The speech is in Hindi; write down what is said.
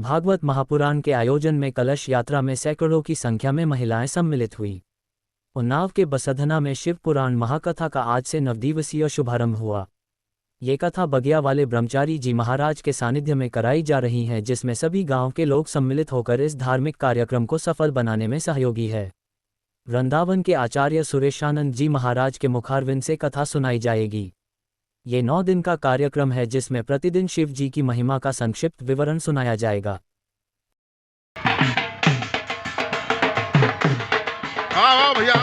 भागवत महापुराण के आयोजन में कलश यात्रा में सैकड़ों की संख्या में महिलाएं सम्मिलित हुई। उन्नाव के बसधना में शिव पुराण महाकथा का आज से 9 दिवसीय शुभारंभ हुआ। ये कथा बगिया वाले ब्रह्मचारी जी महाराज के सानिध्य में कराई जा रही है, जिसमें सभी गांव के लोग सम्मिलित होकर इस धार्मिक कार्यक्रम को सफल बनाने में सहयोगी है। वृंदावन के आचार्य सुरेशानंद जी महाराज के मुखारविंद से कथा सुनाई जाएगी। ये 9 दिन का कार्यक्रम है, जिसमें प्रतिदिन शिव जी की महिमा का संक्षिप्त विवरण सुनाया जाएगा। हाँ भैया